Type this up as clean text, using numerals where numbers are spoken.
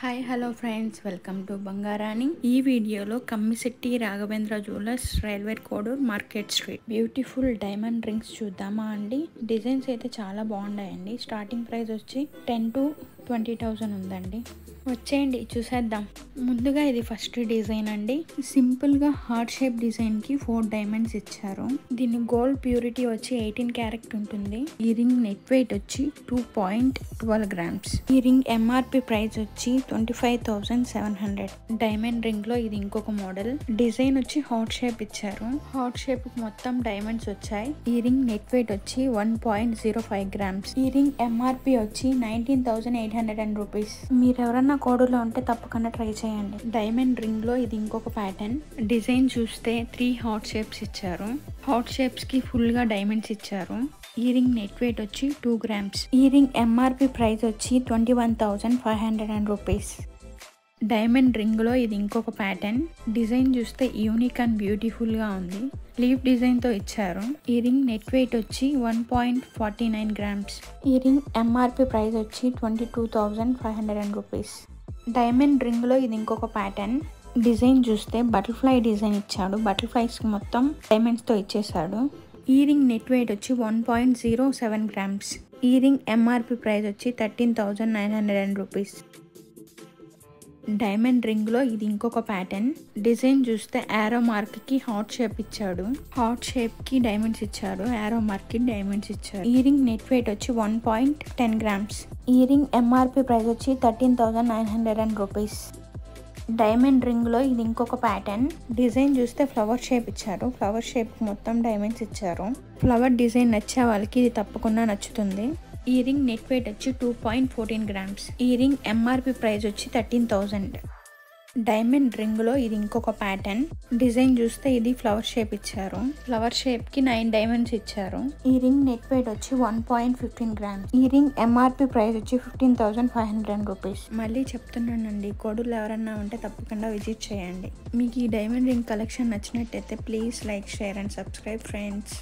Hi hello friends, welcome to Bangarani. ఈ వీడియోలో Kammisetti Raghavendra jewellers, railway Kodur, market street beautiful diamond rings చూద్దామా అండి. డిజైన్స్ అయితే చాలా బాగున్నాయండి. స్టార్టింగ్ ప్రైస్ వచ్చి 10,000 to 20,000 ఉందండి. వచ్చేయండి చూసేద్దాం. ముందుగా ఇది ఫస్ట్ డిజైన్ అండి. సింపుల్ గా హార్ట్ షేప్ డిజైన్ కి 4 డైమండ్స్ ఇచ్చారు. దీని గోల్డ్ ప్యూరిటీ వచ్చి 18 క్యారెట్ ఉంటుంది. ఈ రింగ్ నెట్ వెయిట్ వచ్చి 2.12 grams. ఈ రింగ్ ఎంఆర్పి ప్రైస్ వచ్చి 25,700. డైమండ్ రింగ్ లో ఇది ఇంకొక మోడల్. డిజైన్ వచ్చి హార్ట్ షేప్ ఇచ్చారు. హార్ట్ షేప్ మొత్తం డైమండ్స్ వచ్చాయి. ఈ రింగ్ నెట్ వెయిట్ వచ్చి 1.05 grams. ఈ రింగ్ ఎంఆర్పి వచ్చి 19,800 rupees. మీరెవరన్నా కోడూరులో ఉంటే తప్పకుండా ట్రై చేయండి. డైమండ్ రింగ్ లో ఇది ఇంకొక ప్యాటర్న్. డిజైన్ చూస్తే 3 హార్ట్ షేప్స్ ఇచ్చారు. హార్ట్ షేప్స్ కి ఫుల్ గా డైమండ్స్ ఇచ్చారు. ఈ రింగ్ నెట్ వెయిట్ వచ్చి 2 grams. ఈ రింగ్ ఎంఆర్పి ప్రైస్ వచ్చి 21,500 rupees. డైమండ్ రింగ్ లో ఇది ఇంకొక ప్యాటర్న్. డిజైన్ చూస్తే యూనిక్ అండ్ బ్యూటిఫుల్ గా ఉంది. లీఫ్ డిజైన్ తో ఇచ్చారు. ఈ రింగ్ నెట్ వెయిట్ వచ్చి 1.49 grams. ఈ రింగ్ ఎంఆర్పి ప్రైస్ వచ్చి 22,500 rupees. డైమండ్ రింగ్ లో ఇది ఇంకొక ప్యాటర్న్. డిజైన్ చూస్తే బటర్ఫ్లై డిజైన్ ఇచ్చాడు. బటర్ఫ్లైస్ మొత్తం డైమండ్స్ తో ఇచ్చేసాడు. ఈ రింగ్ నెట్ వెయిట్ వచ్చి 1.07 grams. ఈ రింగ్ ఎంఆర్పి ప్రైస్ వచ్చి 13,900 rupees. డైమండ్ రింగ్ లో ఇది ఇంకొక ప్యాటర్న్. డిజైన్ చూస్తే ఆరో మార్క్ కి హార్ట్ షేప్ ఇచ్చాడు. హార్ట్ షేప్ కి డైమండ్స్ ఇచ్చాడు. ఆరో మార్క్ కి డైమండ్స్ ఇచ్చాడు. ఈ రింగ్ నెట్ వెయిట్ వచ్చి 1.10 grams. ఈ రింగ్ ఎంఆర్పి ప్రైస్ వచ్చి 13,900 rupees. డైమండ్ రింగ్ లో ఇది ఇంకొక ప్యాటర్న్. డిజైన్ చూస్తే ఫ్లవర్ షేప్ ఇచ్చారు. ఫ్లవర్ షేప్ మొత్తం డైమండ్స్ ఇచ్చారు. ఫ్లవర్ డిజైన్ నచ్చే వాళ్ళకి ఇది తప్పకుండా నచ్చుతుంది. ఈ రింగ్ నెట్ వెయిట్ వచ్చి 2.14 grams. ఈ రింగ్ ఎంఆర్పి ప్రైస్ వచ్చి 13,000. డైమండ్ రింగ్ లో ఇది ఇంకొక ప్యాటర్న్. డిజైన్ చూస్తే ఇది ఫ్లవర్ షేప్ ఇచ్చారు. ఫ్లవర్ షేప్ కి 9 డైమండ్స్ ఇచ్చారు. ఈ రింగ్ నెట్ వెయిట్ వచ్చి 1.15 grams. ఈ రింగ్ ఎంఆర్పి ప్రైస్ వచ్చి 15,500 rupees. మళ్ళీ చెప్తున్నానండి, కోడూరులో ఎవరన్నా ఉంటే తప్పకుండా విజిట్ చేయండి. మీకు ఈ డైమండ్ రింగ్ కలెక్షన్ నచ్చినట్టయితే please like, share and subscribe friends.